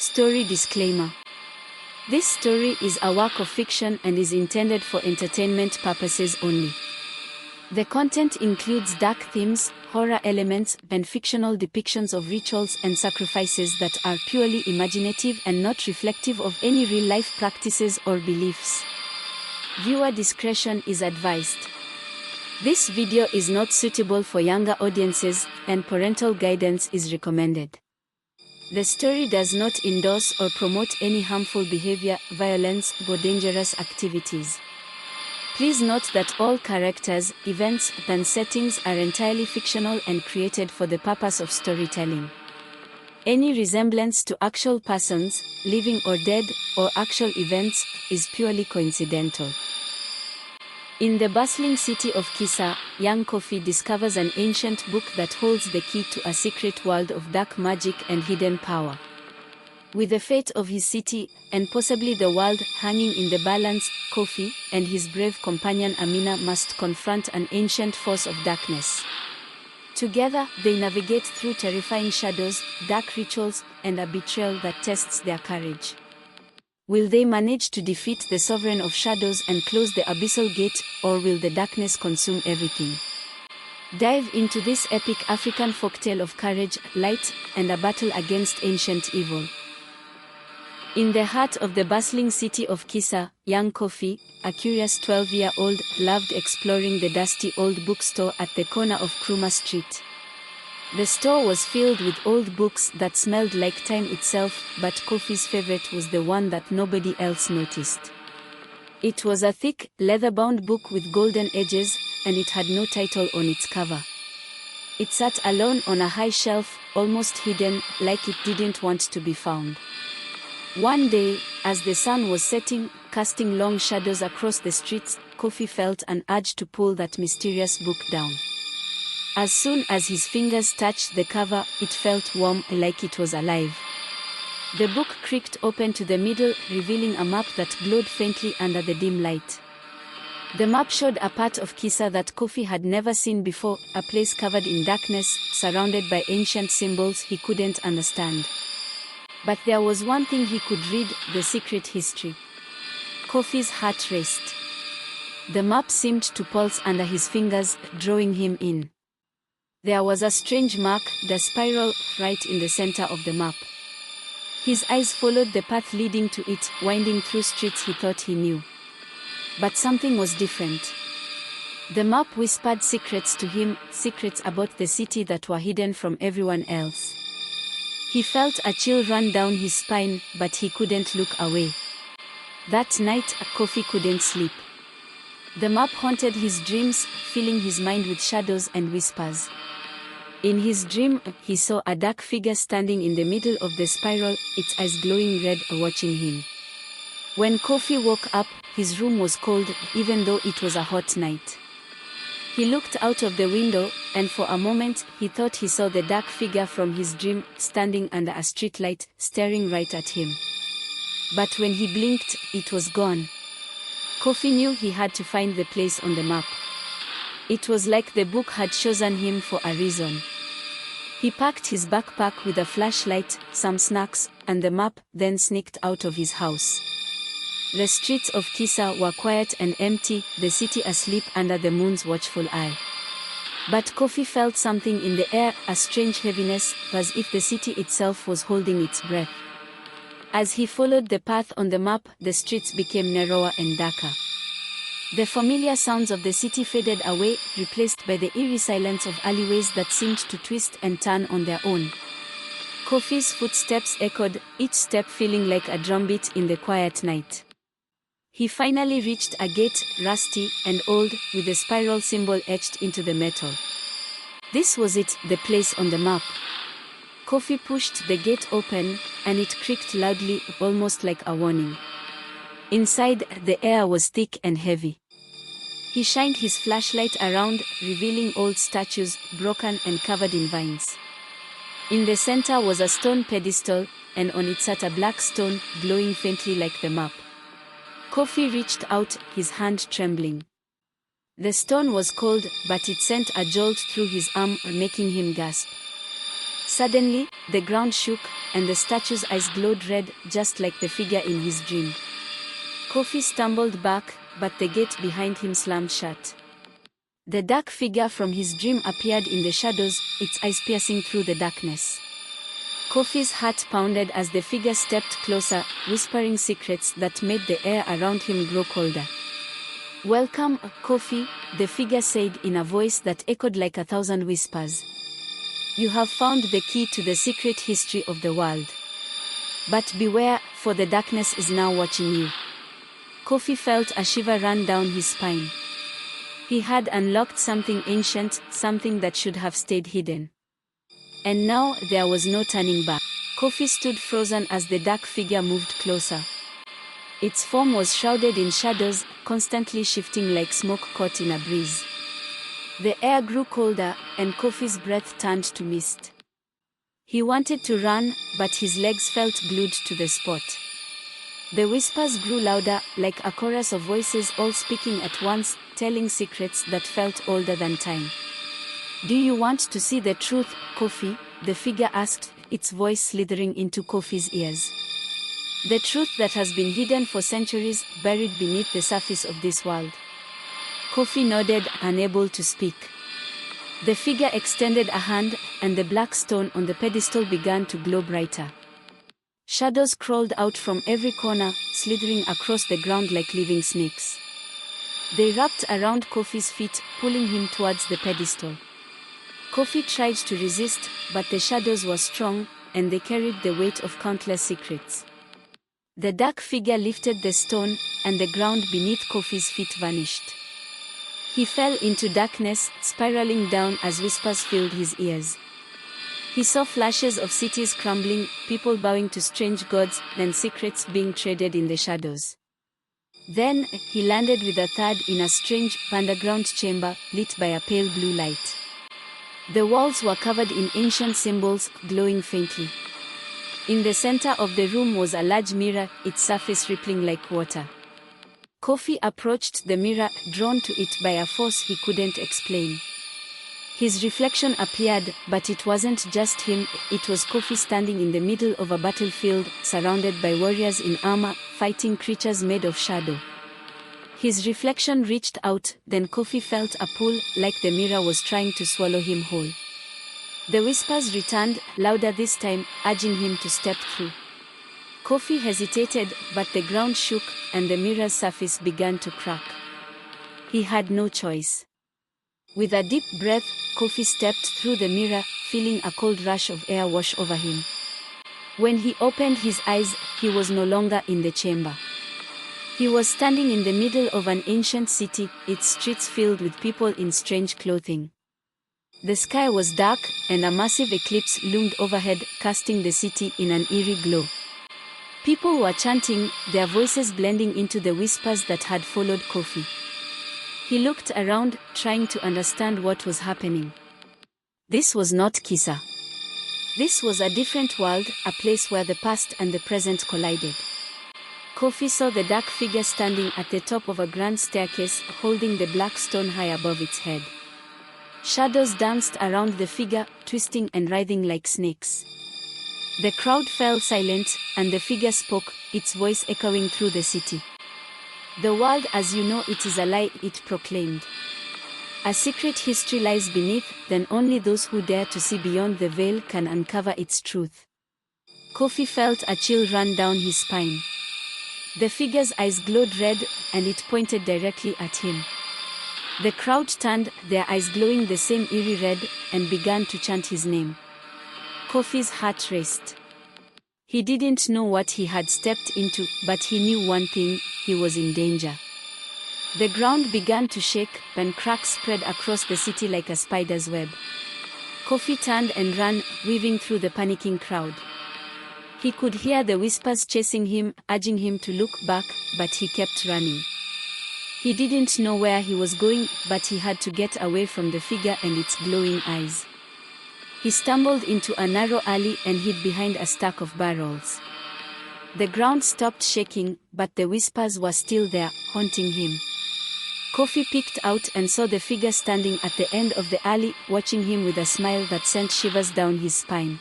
Story disclaimer. This story is a work of fiction and is intended for entertainment purposes only. The content includes dark themes, horror elements, and fictional depictions of rituals and sacrifices that are purely imaginative and not reflective of any real-life practices or beliefs. Viewer discretion is advised. This video is not suitable for younger audiences, and parental guidance is recommended. The story does not endorse or promote any harmful behavior, violence, or dangerous activities. Please note that all characters, events, and settings are entirely fictional and created for the purpose of storytelling. Any resemblance to actual persons, living or dead, or actual events, is purely coincidental. In the bustling city of Kisa, young Kofi discovers an ancient book that holds the key to a secret world of dark magic and hidden power. With the fate of his city, and possibly the world, hanging in the balance, Kofi and his brave companion Amina must confront an ancient force of darkness. Together, they navigate through terrifying shadows, dark rituals, and a betrayal that tests their courage. Will they manage to defeat the Sovereign of Shadows and close the abyssal gate, or will the darkness consume everything? Dive into this epic African folktale of courage, light, and a battle against ancient evil. In the heart of the bustling city of Kisa, young Kofi, a curious 12-year-old, loved exploring the dusty old bookstore at the corner of Kruma Street. The store was filled with old books that smelled like time itself, but Kofi's favorite was the one that nobody else noticed. It was a thick, leather-bound book with golden edges, and it had no title on its cover. It sat alone on a high shelf, almost hidden, like it didn't want to be found. One day, as the sun was setting, casting long shadows across the streets, Kofi felt an urge to pull that mysterious book down. As soon as his fingers touched the cover, it felt warm, like it was alive. The book creaked open to the middle, revealing a map that glowed faintly under the dim light. The map showed a part of Kisa that Kofi had never seen before, a place covered in darkness, surrounded by ancient symbols he couldn't understand. But there was one thing he could read, the secret history. Kofi's heart raced. The map seemed to pulse under his fingers, drawing him in. There was a strange mark, the spiral, right in the center of the map. His eyes followed the path leading to it, winding through streets he thought he knew. But something was different. The map whispered secrets to him, secrets about the city that were hidden from everyone else. He felt a chill run down his spine, but he couldn't look away. That night, Kofi couldn't sleep. The map haunted his dreams, filling his mind with shadows and whispers. In his dream, he saw a dark figure standing in the middle of the spiral, its eyes glowing red, watching him. When Kofi woke up, his room was cold, even though it was a hot night. He looked out of the window, and for a moment, he thought he saw the dark figure from his dream, standing under a streetlight, staring right at him. But when he blinked, it was gone. Kofi knew he had to find the place on the map. It was like the book had chosen him for a reason. He packed his backpack with a flashlight, some snacks, and the map, then sneaked out of his house. The streets of Kisa were quiet and empty, the city asleep under the moon's watchful eye. But Kofi felt something in the air, a strange heaviness, as if the city itself was holding its breath. As he followed the path on the map, the streets became narrower and darker. The familiar sounds of the city faded away, replaced by the eerie silence of alleyways that seemed to twist and turn on their own. Kofi's footsteps echoed, each step feeling like a drumbeat in the quiet night. He finally reached a gate, rusty and old, with the spiral symbol etched into the metal. This was it, the place on the map. Kofi pushed the gate open, and it creaked loudly, almost like a warning. Inside, the air was thick and heavy. He shined his flashlight around, revealing old statues, broken and covered in vines. In the center was a stone pedestal, and on it sat a black stone, glowing faintly like the map. Kofi reached out, his hand trembling. The stone was cold, but it sent a jolt through his arm, making him gasp. Suddenly, the ground shook, and the statue's eyes glowed red, just like the figure in his dream. Kofi stumbled back, but the gate behind him slammed shut. The dark figure from his dream appeared in the shadows, its eyes piercing through the darkness. Kofi's heart pounded as the figure stepped closer, whispering secrets that made the air around him grow colder. "Welcome, Kofi," the figure said in a voice that echoed like 1,000 whispers. "You have found the key to the secret history of the world. But beware, for the darkness is now watching you." Kofi felt a shiver run down his spine. He had unlocked something ancient, something that should have stayed hidden. And now, there was no turning back. Kofi stood frozen as the dark figure moved closer. Its form was shrouded in shadows, constantly shifting like smoke caught in a breeze. The air grew colder, and Kofi's breath turned to mist. He wanted to run, but his legs felt glued to the spot. The whispers grew louder, like a chorus of voices all speaking at once, telling secrets that felt older than time. "Do you want to see the truth, Kofi?" the figure asked, its voice slithering into Kofi's ears. "The truth that has been hidden for centuries, buried beneath the surface of this world." Kofi nodded, unable to speak. The figure extended a hand, and the black stone on the pedestal began to glow brighter. Shadows crawled out from every corner, slithering across the ground like living snakes. They wrapped around Kofi's feet, pulling him towards the pedestal. Kofi tried to resist, but the shadows were strong, and they carried the weight of countless secrets. The dark figure lifted the stone, and the ground beneath Kofi's feet vanished. He fell into darkness, spiraling down as whispers filled his ears. He saw flashes of cities crumbling, people bowing to strange gods, and secrets being traded in the shadows. Then, he landed with a thud in a strange, underground chamber, lit by a pale blue light. The walls were covered in ancient symbols, glowing faintly. In the center of the room was a large mirror, its surface rippling like water. Kofi approached the mirror, drawn to it by a force he couldn't explain. His reflection appeared, but it wasn't just him, it was Kofi standing in the middle of a battlefield, surrounded by warriors in armor, fighting creatures made of shadow. His reflection reached out, then Kofi felt a pull, like the mirror was trying to swallow him whole. The whispers returned, louder this time, urging him to step through. Kofi hesitated, but the ground shook, and the mirror's surface began to crack. He had no choice. With a deep breath, Kofi stepped through the mirror, feeling a cold rush of air wash over him. When he opened his eyes, he was no longer in the chamber. He was standing in the middle of an ancient city, its streets filled with people in strange clothing. The sky was dark, and a massive eclipse loomed overhead, casting the city in an eerie glow. People were chanting, their voices blending into the whispers that had followed Kofi. He looked around, trying to understand what was happening. This was not Kisa. This was a different world, a place where the past and the present collided. Kofi saw the dark figure standing at the top of a grand staircase, holding the black stone high above its head. Shadows danced around the figure, twisting and writhing like snakes. The crowd fell silent, and the figure spoke, its voice echoing through the city. "The world as you know it is a lie," it proclaimed. "A secret history lies beneath, then only those who dare to see beyond the veil can uncover its truth." Kofi felt a chill run down his spine. The figure's eyes glowed red, and it pointed directly at him. The crowd turned, their eyes glowing the same eerie red, and began to chant his name. Kofi's heart raced. He didn't know what he had stepped into, but he knew one thing, he was in danger. The ground began to shake, and cracks spread across the city like a spider's web. Kofi turned and ran, weaving through the panicking crowd. He could hear the whispers chasing him, urging him to look back, but he kept running. He didn't know where he was going, but he had to get away from the figure and its glowing eyes. He stumbled into a narrow alley and hid behind a stack of barrels. The ground stopped shaking, but the whispers were still there, haunting him. Kofi peeked out and saw the figure standing at the end of the alley, watching him with a smile that sent shivers down his spine.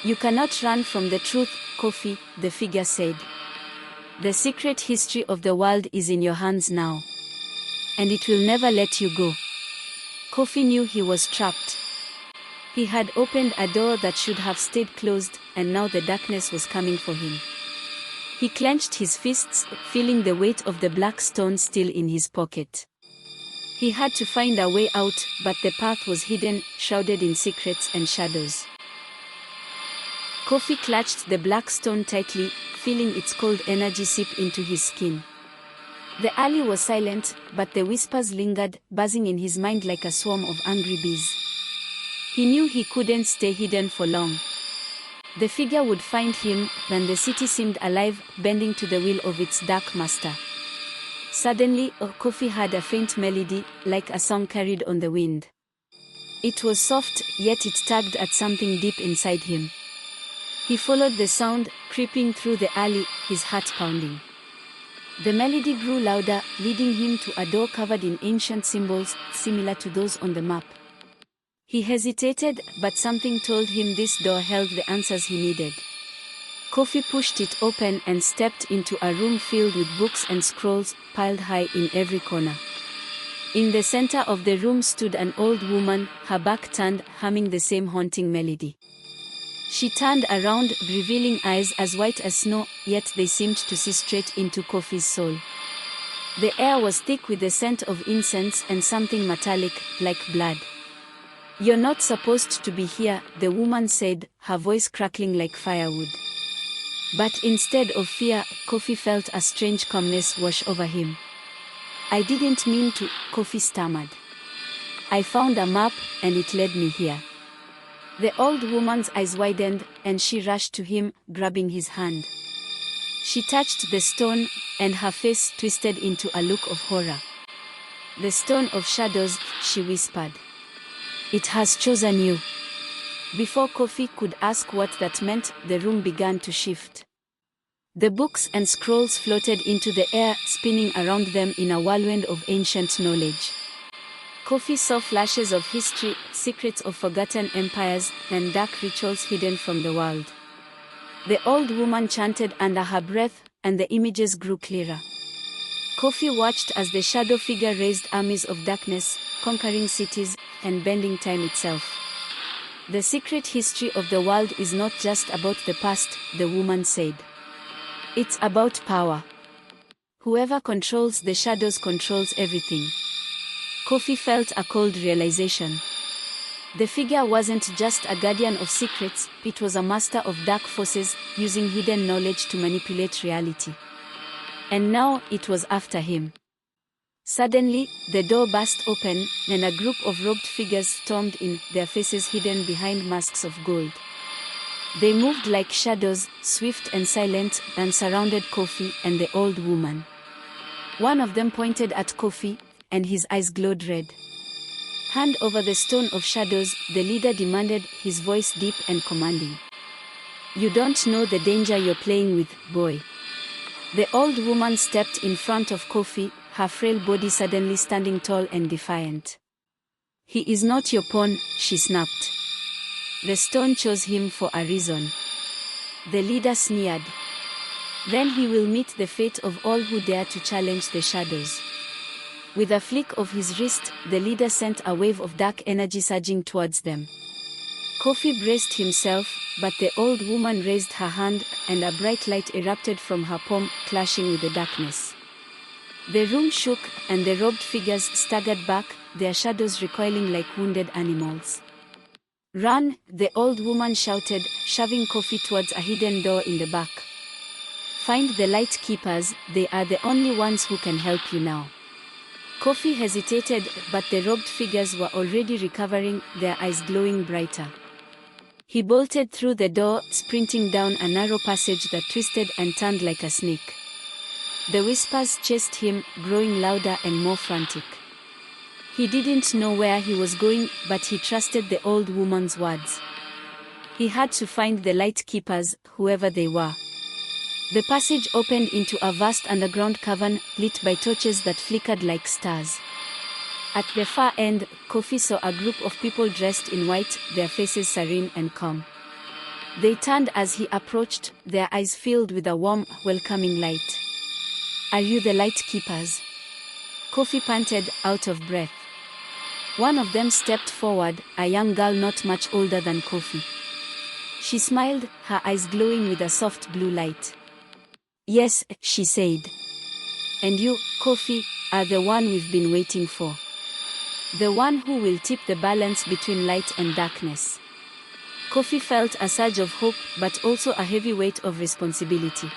"You cannot run from the truth, Kofi," the figure said. "The secret history of the world is in your hands now. And it will never let you go." Kofi knew he was trapped. He had opened a door that should have stayed closed, and now the darkness was coming for him. He clenched his fists, feeling the weight of the black stone still in his pocket. He had to find a way out, but the path was hidden, shrouded in secrets and shadows. Kofi clutched the black stone tightly, feeling its cold energy seep into his skin. The alley was silent, but the whispers lingered, buzzing in his mind like a swarm of angry bees. He knew he couldn't stay hidden for long. The figure would find him, when the city seemed alive, bending to the will of its dark master. Suddenly, Kofi heard a faint melody, like a song carried on the wind. It was soft, yet it tugged at something deep inside him. He followed the sound, creeping through the alley, his heart pounding. The melody grew louder, leading him to a door covered in ancient symbols, similar to those on the map. He hesitated, but something told him this door held the answers he needed. Kofi pushed it open and stepped into a room filled with books and scrolls, piled high in every corner. In the center of the room stood an old woman, her back turned, humming the same haunting melody. She turned around, revealing eyes as white as snow, yet they seemed to see straight into Kofi's soul. The air was thick with the scent of incense and something metallic, like blood. "You're not supposed to be here," the woman said, her voice crackling like firewood. But instead of fear, Kofi felt a strange calmness wash over him. "I didn't mean to," Kofi stammered. "I found a map, and it led me here." The old woman's eyes widened, and she rushed to him, grabbing his hand. She touched the stone, and her face twisted into a look of horror. "The stone of shadows," she whispered. "It has chosen you." Before Kofi could ask what that meant, the room began to shift. The books and scrolls floated into the air, spinning around them in a whirlwind of ancient knowledge. Kofi saw flashes of history, secrets of forgotten empires, and dark rituals hidden from the world. The old woman chanted under her breath, and the images grew clearer. Kofi watched as the shadow figure raised armies of darkness, conquering cities, and bending time itself. "The secret history of the world is not just about the past," the woman said. "It's about power. Whoever controls the shadows controls everything." Kofi felt a cold realization. The figure wasn't just a guardian of secrets, it was a master of dark forces, using hidden knowledge to manipulate reality. And now, it was after him. Suddenly, the door burst open, and a group of robed figures stormed in, their faces hidden behind masks of gold. They moved like shadows, swift and silent, and surrounded Kofi and the old woman. One of them pointed at Kofi, and his eyes glowed red. "Hand over the stone of shadows," the leader demanded, his voice deep and commanding. "You don't know the danger you're playing with, boy." The old woman stepped in front of Kofi, her frail body suddenly standing tall and defiant. "He is not your pawn," she snapped. "The stone chose him for a reason." The leader sneered. "Then he will meet the fate of all who dare to challenge the shadows." With a flick of his wrist, the leader sent a wave of dark energy surging towards them. Kofi braced himself, but the old woman raised her hand, and a bright light erupted from her palm, clashing with the darkness. The room shook, and the robed figures staggered back, their shadows recoiling like wounded animals. "Run!" the old woman shouted, shoving Kofi towards a hidden door in the back. "Find the light keepers, they are the only ones who can help you now." Kofi hesitated, but the robed figures were already recovering, their eyes glowing brighter. He bolted through the door, sprinting down a narrow passage that twisted and turned like a snake. The whispers chased him, growing louder and more frantic. He didn't know where he was going, but he trusted the old woman's words. He had to find the light keepers, whoever they were. The passage opened into a vast underground cavern, lit by torches that flickered like stars. At the far end, Kofi saw a group of people dressed in white, their faces serene and calm. They turned as he approached, their eyes filled with a warm, welcoming light. "Are you the light keepers?" Kofi panted, out of breath. One of them stepped forward, a young girl not much older than Kofi. She smiled, her eyes glowing with a soft blue light. "Yes," she said. "And you, Kofi, are the one we've been waiting for. The one who will tip the balance between light and darkness." Kofi felt a surge of hope, but also a heavy weight of responsibility.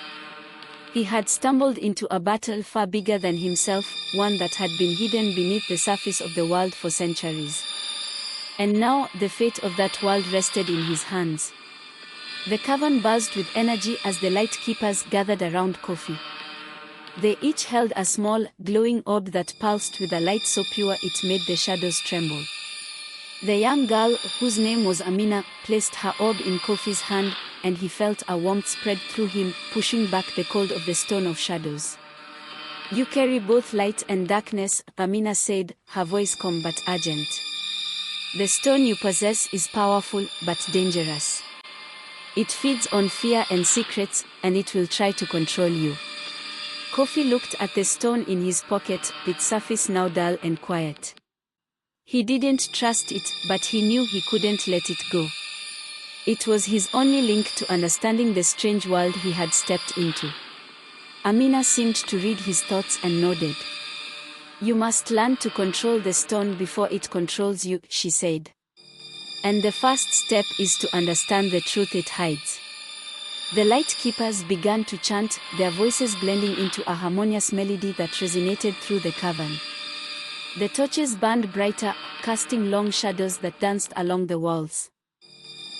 He had stumbled into a battle far bigger than himself, one that had been hidden beneath the surface of the world for centuries. And now, the fate of that world rested in his hands. The cavern buzzed with energy as the light keepers gathered around Kofi. They each held a small, glowing orb that pulsed with a light so pure it made the shadows tremble. The young girl, whose name was Amina, placed her orb in Kofi's hand, and he felt a warmth spread through him, pushing back the cold of the stone of shadows. "You carry both light and darkness," Amina said, her voice calm but urgent. "The stone you possess is powerful, but dangerous. It feeds on fear and secrets, and it will try to control you." Kofi looked at the stone in his pocket, its surface now dull and quiet. He didn't trust it, but he knew he couldn't let it go. It was his only link to understanding the strange world he had stepped into. Amina seemed to read his thoughts and nodded. "You must learn to control the stone before it controls you," she said. "And the first step is to understand the truth it hides." The light keepers began to chant, their voices blending into a harmonious melody that resonated through the cavern. The torches burned brighter, casting long shadows that danced along the walls.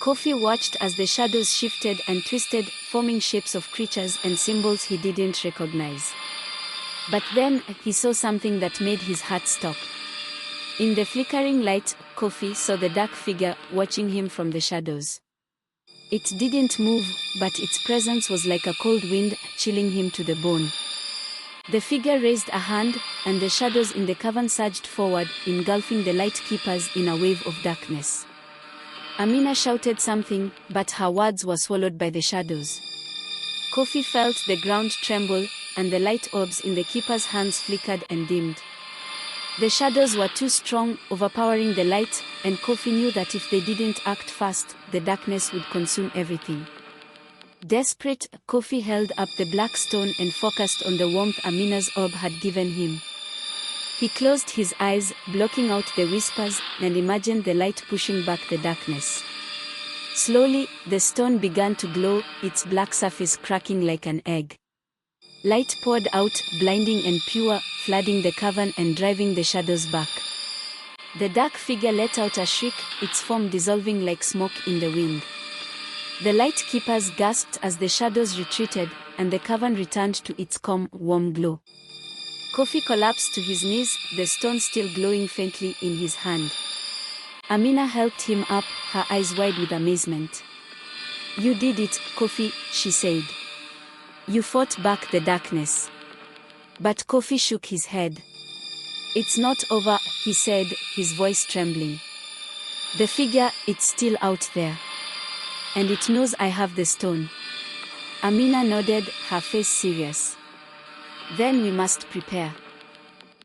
Kofi watched as the shadows shifted and twisted, forming shapes of creatures and symbols he didn't recognize. But then, he saw something that made his heart stop. In the flickering light, Kofi saw the dark figure watching him from the shadows. It didn't move, but its presence was like a cold wind, chilling him to the bone. The figure raised a hand, and the shadows in the cavern surged forward, engulfing the light keepers in a wave of darkness. Amina shouted something, but her words were swallowed by the shadows. Kofi felt the ground tremble, and the light orbs in the keeper's hands flickered and dimmed. The shadows were too strong, overpowering the light, and Kofi knew that if they didn't act fast, the darkness would consume everything. Desperate, Kofi held up the black stone and focused on the warmth Amina's orb had given him. He closed his eyes, blocking out the whispers, and imagined the light pushing back the darkness. Slowly, the stone began to glow, its black surface cracking like an egg. Light poured out, blinding and pure, flooding the cavern and driving the shadows back. The dark figure let out a shriek, its form dissolving like smoke in the wind. The light keepers gasped as the shadows retreated, and the cavern returned to its calm, warm glow. Kofi collapsed to his knees, the stone still glowing faintly in his hand. Amina helped him up, her eyes wide with amazement. "You did it, Kofi," she said. "You fought back the darkness." But Kofi shook his head. "It's not over," he said, his voice trembling. "The figure, it's still out there. And it knows I have the stone." Amina nodded, her face serious. "Then we must prepare.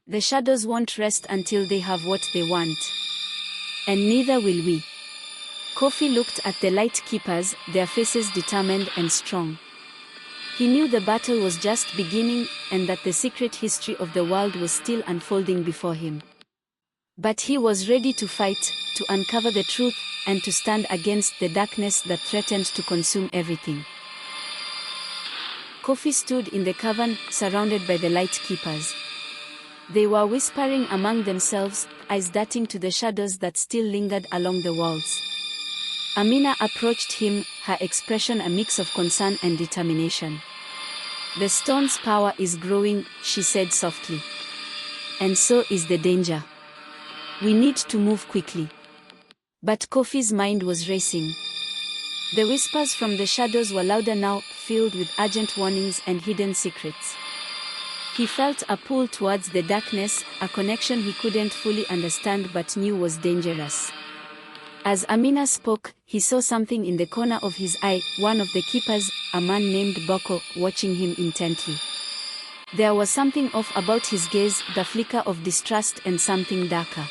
The shadows won't rest until they have what they want. And neither will we." Kofi looked at the light keepers, their faces determined and strong. He knew the battle was just beginning, and that the secret history of the world was still unfolding before him. But he was ready to fight, to uncover the truth, and to stand against the darkness that threatened to consume everything. Kofi stood in the cavern, surrounded by the light keepers. They were whispering among themselves, eyes darting to the shadows that still lingered along the walls. Amina approached him, her expression a mix of concern and determination. "The stone's power is growing," she said softly. "And so is the danger. We need to move quickly." But Kofi's mind was racing. The whispers from the shadows were louder now, filled with urgent warnings and hidden secrets. He felt a pull towards the darkness, a connection he couldn't fully understand but knew was dangerous. As Amina spoke, he saw something in the corner of his eye, one of the keepers, a man named Boko, watching him intently. There was something off about his gaze, the flicker of distrust and something darker.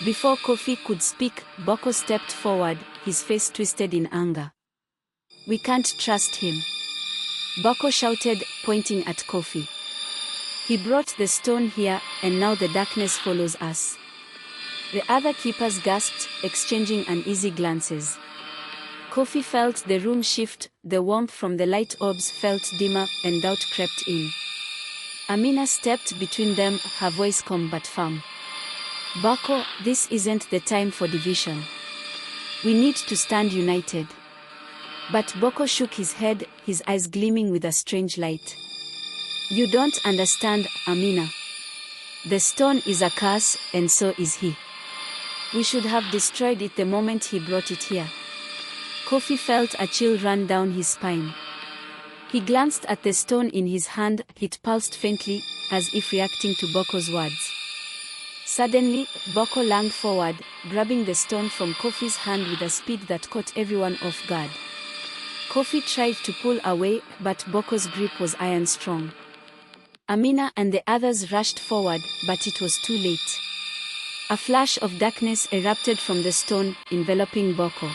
Before Kofi could speak, Boko stepped forward, his face twisted in anger. "We can't trust him," Boko shouted, pointing at Kofi. "He brought the stone here, and now the darkness follows us." The other keepers gasped, exchanging uneasy glances. Kofi felt the room shift, the warmth from the light orbs felt dimmer, and doubt crept in. Amina stepped between them, her voice calm but firm. "Boko, this isn't the time for division. We need to stand united." But Boko shook his head, his eyes gleaming with a strange light. "You don't understand, Amina. The stone is a curse, and so is he. We should have destroyed it the moment he brought it here." Kofi felt a chill run down his spine. He glanced at the stone in his hand, it pulsed faintly, as if reacting to Boko's words. Suddenly, Boko lunged forward, grabbing the stone from Kofi's hand with a speed that caught everyone off guard. Kofi tried to pull away, but Boko's grip was iron strong. Amina and the others rushed forward, but it was too late. A flash of darkness erupted from the stone, enveloping Boko.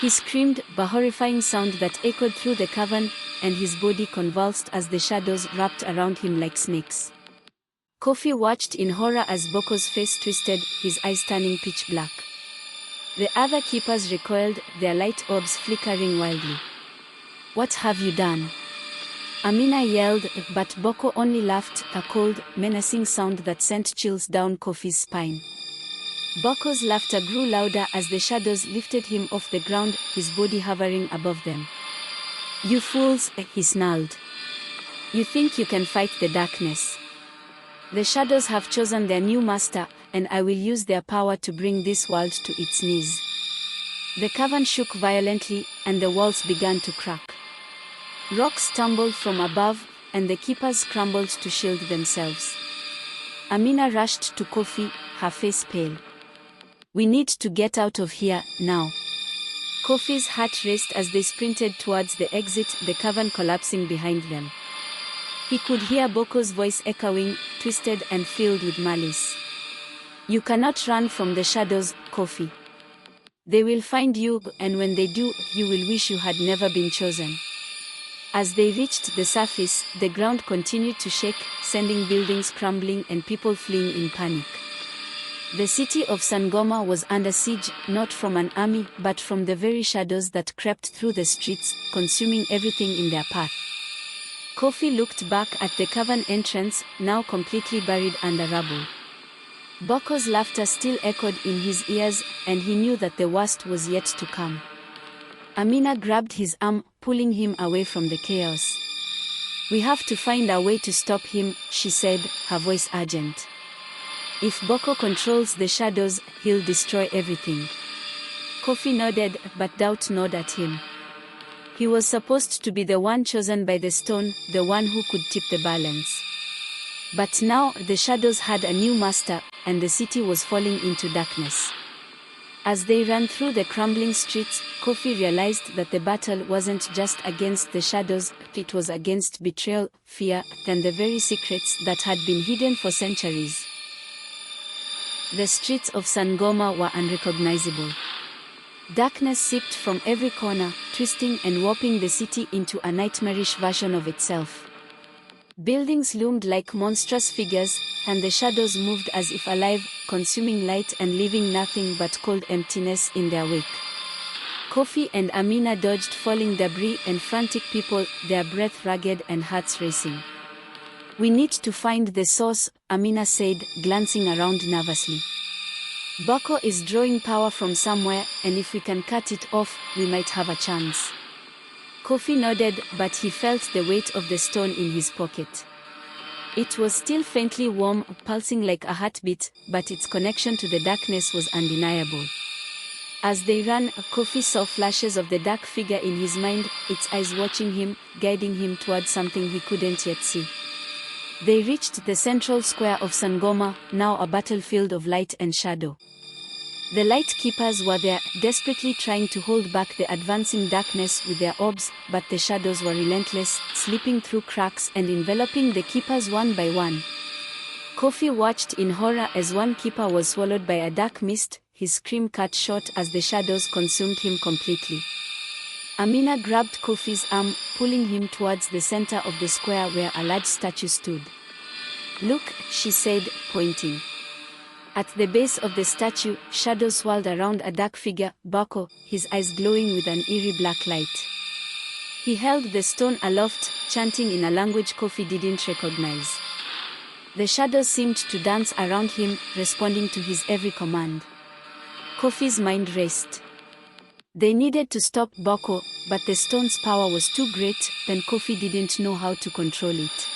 He screamed, a horrifying sound that echoed through the cavern, and his body convulsed as the shadows wrapped around him like snakes. Kofi watched in horror as Boko's face twisted, his eyes turning pitch black. The other keepers recoiled, their light orbs flickering wildly. "What have you done?" Amina yelled, but Boko only laughed, a cold, menacing sound that sent chills down Kofi's spine. Boko's laughter grew louder as the shadows lifted him off the ground, his body hovering above them. "You fools," he snarled. "You think you can fight the darkness? The shadows have chosen their new master, and I will use their power to bring this world to its knees." The cavern shook violently, and the walls began to crack. Rocks tumbled from above, and the keepers scrambled to shield themselves. Amina rushed to Kofi, her face pale. "We need to get out of here, now." Kofi's heart raced as they sprinted towards the exit, the cavern collapsing behind them. He could hear Boko's voice echoing, twisted and filled with malice. "You cannot run from the shadows, Kofi. They will find you, and when they do, you will wish you had never been chosen." As they reached the surface, the ground continued to shake, sending buildings crumbling and people fleeing in panic. The city of Sangoma was under siege, not from an army, but from the very shadows that crept through the streets, consuming everything in their path. Kofi looked back at the cavern entrance, now completely buried under rubble. Boko's laughter still echoed in his ears, and he knew that the worst was yet to come. Amina grabbed his arm, pulling him away from the chaos. "We have to find a way to stop him," she said, her voice urgent. "If Boko controls the shadows, he'll destroy everything." Kofi nodded, but doubt gnawed at him. He was supposed to be the one chosen by the stone, the one who could tip the balance. But now, the shadows had a new master, and the city was falling into darkness. As they ran through the crumbling streets, Kofi realized that the battle wasn't just against the shadows, it was against betrayal, fear, and the very secrets that had been hidden for centuries. The streets of Sangoma were unrecognizable. Darkness seeped from every corner, twisting and warping the city into a nightmarish version of itself. Buildings loomed like monstrous figures, and the shadows moved as if alive, consuming light and leaving nothing but cold emptiness in their wake. Kofi and Amina dodged falling debris and frantic people, their breath ragged and hearts racing. "We need to find the source," Amina said, glancing around nervously. "Boko is drawing power from somewhere, and if we can cut it off, we might have a chance." Kofi nodded, but he felt the weight of the stone in his pocket. It was still faintly warm, pulsing like a heartbeat, but its connection to the darkness was undeniable. As they ran, Kofi saw flashes of the dark figure in his mind, its eyes watching him, guiding him towards something he couldn't yet see. They reached the central square of Sangoma, now a battlefield of light and shadow. The light keepers were there, desperately trying to hold back the advancing darkness with their orbs, but the shadows were relentless, slipping through cracks and enveloping the keepers one by one. Kofi watched in horror as one keeper was swallowed by a dark mist, his scream cut short as the shadows consumed him completely. Amina grabbed Kofi's arm, pulling him towards the center of the square where a large statue stood. "Look," she said, pointing. At the base of the statue, shadows swirled around a dark figure, Bako, his eyes glowing with an eerie black light. He held the stone aloft, chanting in a language Kofi didn't recognize. The shadows seemed to dance around him, responding to his every command. Kofi's mind raced. They needed to stop Bako, but the stone's power was too great, then Kofi didn't know how to control it.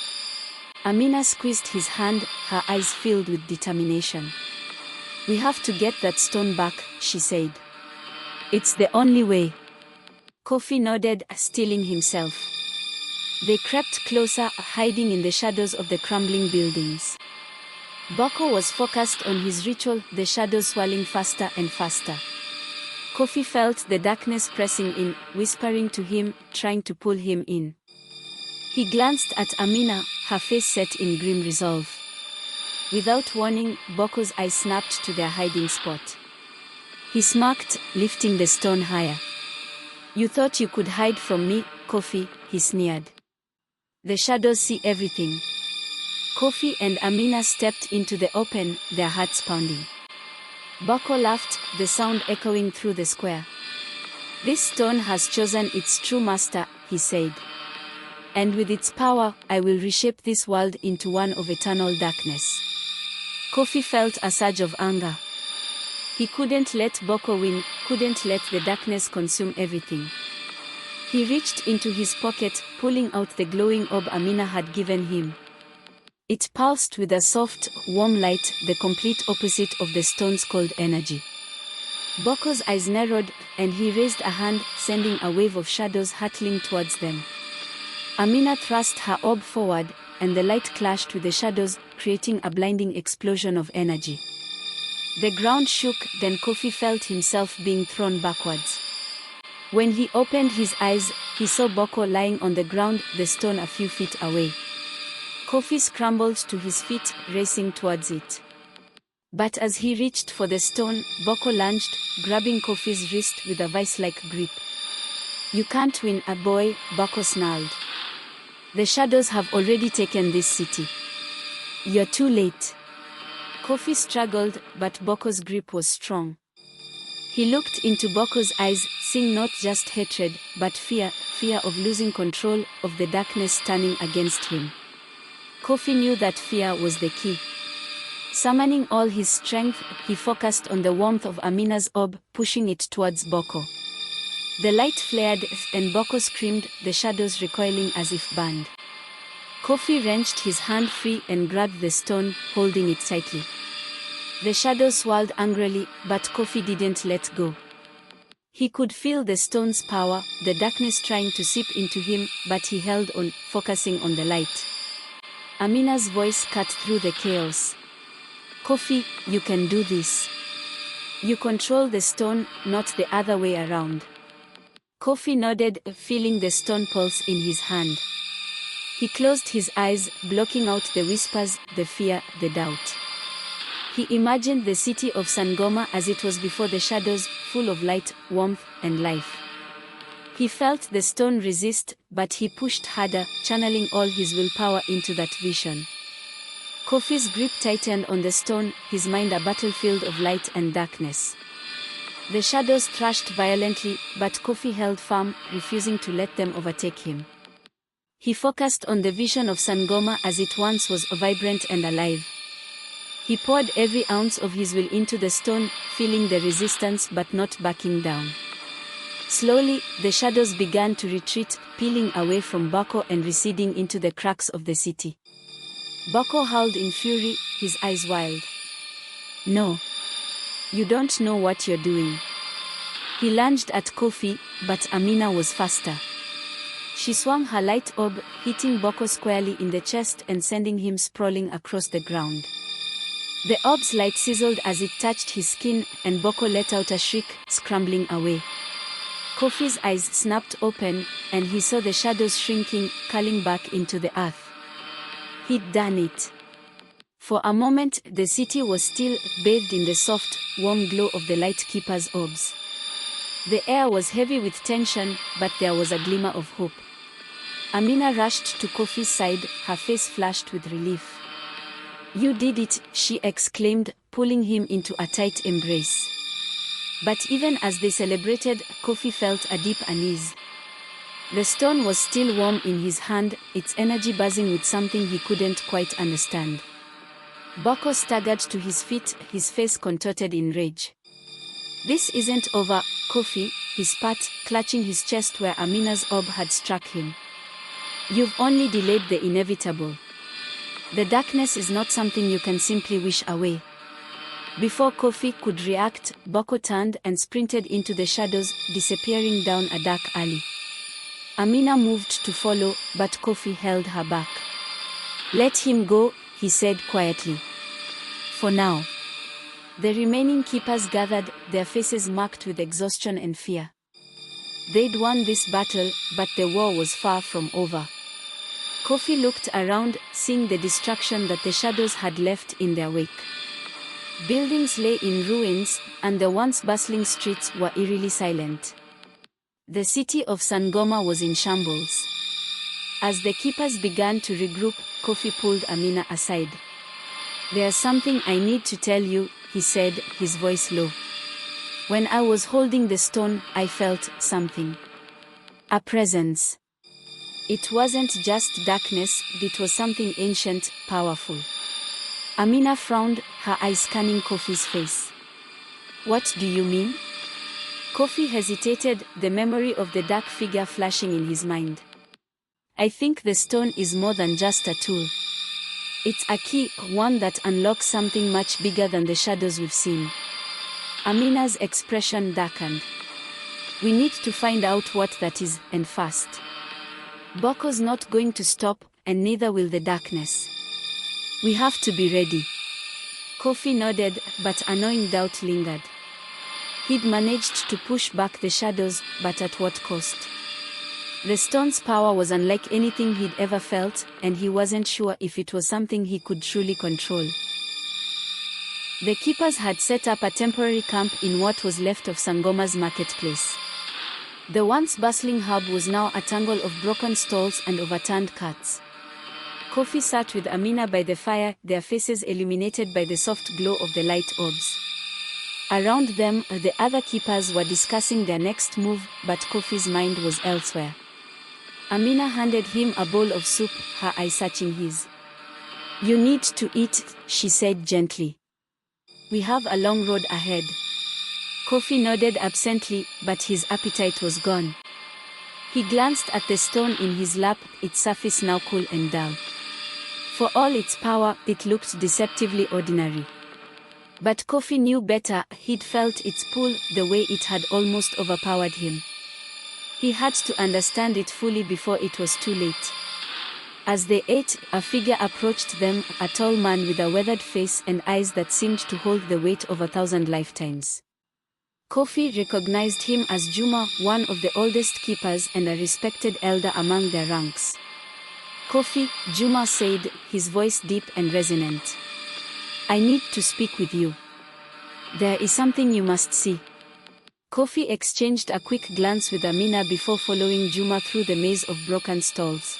Amina squeezed his hand, her eyes filled with determination. "We have to get that stone back," she said. "It's the only way." Kofi nodded, steeling himself. They crept closer, hiding in the shadows of the crumbling buildings. Bako was focused on his ritual, the shadows swirling faster and faster. Kofi felt the darkness pressing in, whispering to him, trying to pull him in. He glanced at Amina, her face set in grim resolve. Without warning, Bako's eyes snapped to their hiding spot. He smirked, lifting the stone higher. "You thought you could hide from me, Kofi," he sneered. "The shadows see everything." Kofi and Amina stepped into the open, their hearts pounding. Bako laughed, the sound echoing through the square. "This stone has chosen its true master," he said. "And with its power, I will reshape this world into one of eternal darkness." Kofi felt a surge of anger. He couldn't let Bako win, couldn't let the darkness consume everything. He reached into his pocket, pulling out the glowing orb Amina had given him. It pulsed with a soft, warm light, the complete opposite of the stone's cold energy. Bako's eyes narrowed, and he raised a hand, sending a wave of shadows hurtling towards them. Amina thrust her orb forward, and the light clashed with the shadows, creating a blinding explosion of energy. The ground shook, then Kofi felt himself being thrown backwards. When he opened his eyes, he saw Bako lying on the ground, the stone a few feet away. Kofi scrambled to his feet, racing towards it. But as he reached for the stone, Bako lunged, grabbing Kofi's wrist with a vice-like grip. "You can't win, a boy," Bako snarled. "The shadows have already taken this city. You're too late." Kofi struggled, but Bako's grip was strong. He looked into Bako's eyes, seeing not just hatred, but fear of losing control, of the darkness turning against him. Kofi knew that fear was the key. Summoning all his strength, he focused on the warmth of Amina's orb, pushing it towards Bako. The light flared, and Bako screamed, the shadows recoiling as if burned. Kofi wrenched his hand free and grabbed the stone, holding it tightly. The shadows swirled angrily, but Kofi didn't let go. He could feel the stone's power, the darkness trying to seep into him, but he held on, focusing on the light. Amina's voice cut through the chaos. "Kofi, you can do this. You control the stone, not the other way around." Kofi nodded, feeling the stone pulse in his hand. He closed his eyes, blocking out the whispers, the fear, the doubt. He imagined the city of Sangoma as it was before the shadows, full of light, warmth, and life. He felt the stone resist, but he pushed harder, channeling all his willpower into that vision. Kofi's grip tightened on the stone, his mind a battlefield of light and darkness. The shadows thrashed violently, but Kofi held firm, refusing to let them overtake him. He focused on the vision of Sangoma as it once was vibrant and alive. He poured every ounce of his will into the stone, feeling the resistance but not backing down. Slowly, the shadows began to retreat, peeling away from Bako and receding into the cracks of the city. Bako howled in fury, his eyes wild. "No. You don't know what you're doing." He lunged at Kofi, but Amina was faster. She swung her light orb, hitting Boko squarely in the chest and sending him sprawling across the ground. The orb's light sizzled as it touched his skin, and Boko let out a shriek, scrambling away. Kofi's eyes snapped open, and he saw the shadows shrinking, curling back into the earth. He'd done it. For a moment, the city was still, bathed in the soft, warm glow of the Lightkeeper's orbs. The air was heavy with tension, but there was a glimmer of hope. Amina rushed to Kofi's side, her face flushed with relief. "You did it," she exclaimed, pulling him into a tight embrace. But even as they celebrated, Kofi felt a deep unease. The stone was still warm in his hand, its energy buzzing with something he couldn't quite understand. Boko staggered to his feet, his face contorted in rage. "This isn't over, Kofi," he spat, clutching his chest where Amina's orb had struck him. "You've only delayed the inevitable. The darkness is not something you can simply wish away." Before Kofi could react, Boko turned and sprinted into the shadows, disappearing down a dark alley. Amina moved to follow, but Kofi held her back. "Let him go," he said quietly. "For now." The remaining keepers gathered, their faces marked with exhaustion and fear. They'd won this battle, but the war was far from over. Kofi looked around, seeing the destruction that the shadows had left in their wake. Buildings lay in ruins, and the once bustling streets were eerily silent. The city of Sangoma was in shambles. As the keepers began to regroup, Kofi pulled Amina aside. "There's something I need to tell you," he said, his voice low. "When I was holding the stone, I felt something. A presence. It wasn't just darkness, it was something ancient, powerful." Amina frowned, her eyes scanning Kofi's face. "What do you mean?" Kofi hesitated, the memory of the dark figure flashing in his mind. "I think the stone is more than just a tool. It's a key, one that unlocks something much bigger than the shadows we've seen." Amina's expression darkened. "We need to find out what that is, and fast. Boko's not going to stop, and neither will the darkness. We have to be ready." Kofi nodded, but a gnawing doubt lingered. He'd managed to push back the shadows, but at what cost? The stone's power was unlike anything he'd ever felt, and he wasn't sure if it was something he could truly control. The keepers had set up a temporary camp in what was left of Sangoma's marketplace. The once bustling hub was now a tangle of broken stalls and overturned carts. Kofi sat with Amina by the fire, their faces illuminated by the soft glow of the light orbs. Around them, the other keepers were discussing their next move, but Kofi's mind was elsewhere. Amina handed him a bowl of soup, her eyes searching his. "You need to eat," she said gently. "We have a long road ahead." Kofi nodded absently, but his appetite was gone. He glanced at the stone in his lap, its surface now cool and dull. For all its power, it looked deceptively ordinary. But Kofi knew better, he'd felt its pull, the way it had almost overpowered him. He had to understand it fully before it was too late. As they ate, a figure approached them, a tall man with a weathered face and eyes that seemed to hold the weight of 1,000 lifetimes. Kofi recognized him as Juma, one of the oldest keepers and a respected elder among their ranks. "Kofi," Juma said, his voice deep and resonant. "I need to speak with you. There is something you must see." Kofi exchanged a quick glance with Amina before following Juma through the maze of broken stalls.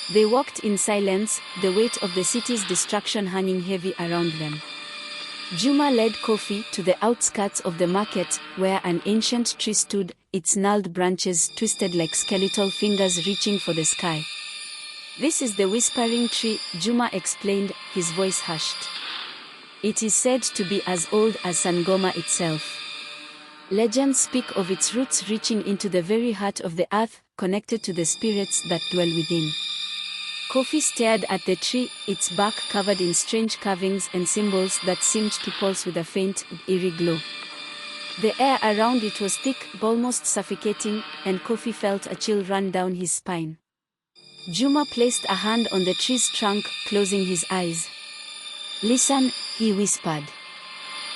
They walked in silence, the weight of the city's destruction hanging heavy around them. Juma led Kofi to the outskirts of the market, where an ancient tree stood, its gnarled branches twisted like skeletal fingers reaching for the sky. "This is the Whispering Tree," Juma explained, his voice hushed. "It is said to be as old as Sangoma itself. Legends speak of its roots reaching into the very heart of the earth, connected to the spirits that dwell within." Kofi stared at the tree, its bark covered in strange carvings and symbols that seemed to pulse with a faint, eerie glow. The air around it was thick, almost suffocating, and Kofi felt a chill run down his spine. Juma placed a hand on the tree's trunk, closing his eyes. "Listen," he whispered.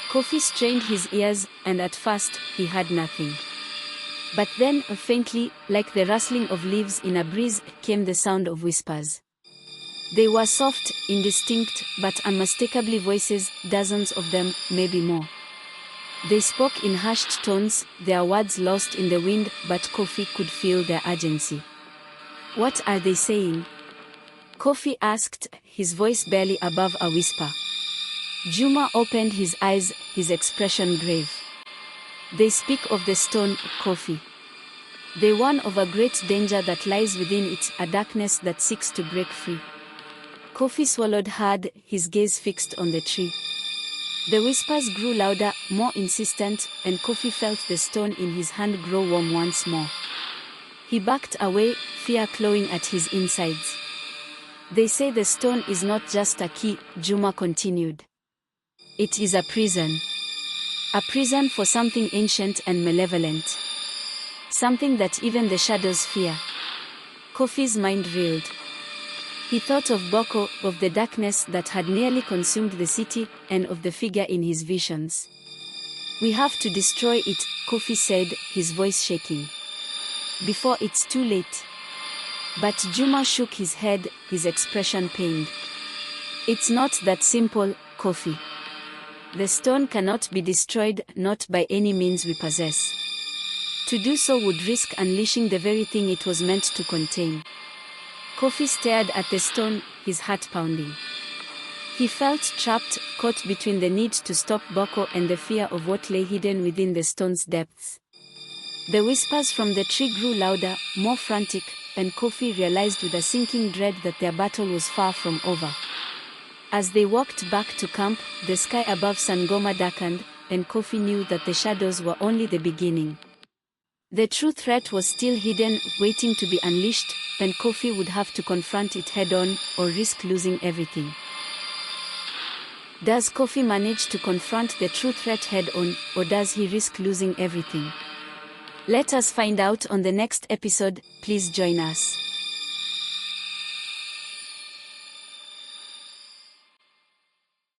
Kofi strained his ears, and at first, he heard nothing. But then, faintly, like the rustling of leaves in a breeze, came the sound of whispers. They were soft, indistinct, but unmistakably voices, dozens of them, maybe more. They spoke in hushed tones, their words lost in the wind, but Kofi could feel their urgency. "What are they saying?" Kofi asked, his voice barely above a whisper. Juma opened his eyes, his expression grave. "They speak of the stone, Kofi. They warn of a great danger that lies within it, a darkness that seeks to break free." Kofi swallowed hard, his gaze fixed on the tree. The whispers grew louder, more insistent, and Kofi felt the stone in his hand grow warm once more. He backed away, fear clawing at his insides. "They say the stone is not just a key," Juma continued. "It is a prison. A prison for something ancient and malevolent. Something that even the shadows fear." Kofi's mind reeled. He thought of Boko, of the darkness that had nearly consumed the city, and of the figure in his visions. "We have to destroy it," Kofi said, his voice shaking. "Before it's too late." But Juma shook his head, his expression pained. "It's not that simple, Kofi. The stone cannot be destroyed, not by any means we possess. To do so would risk unleashing the very thing it was meant to contain." Kofi stared at the stone, his heart pounding. He felt trapped, caught between the need to stop Boko and the fear of what lay hidden within the stone's depths. The whispers from the tree grew louder, more frantic, and Kofi realized with a sinking dread that their battle was far from over. As they walked back to camp, the sky above Sangoma darkened, and Kofi knew that the shadows were only the beginning. The true threat was still hidden, waiting to be unleashed, and Kofi would have to confront it head-on, or risk losing everything. Does Kofi manage to confront the true threat head-on, or does he risk losing everything? Let us find out on the next episode. Please join us.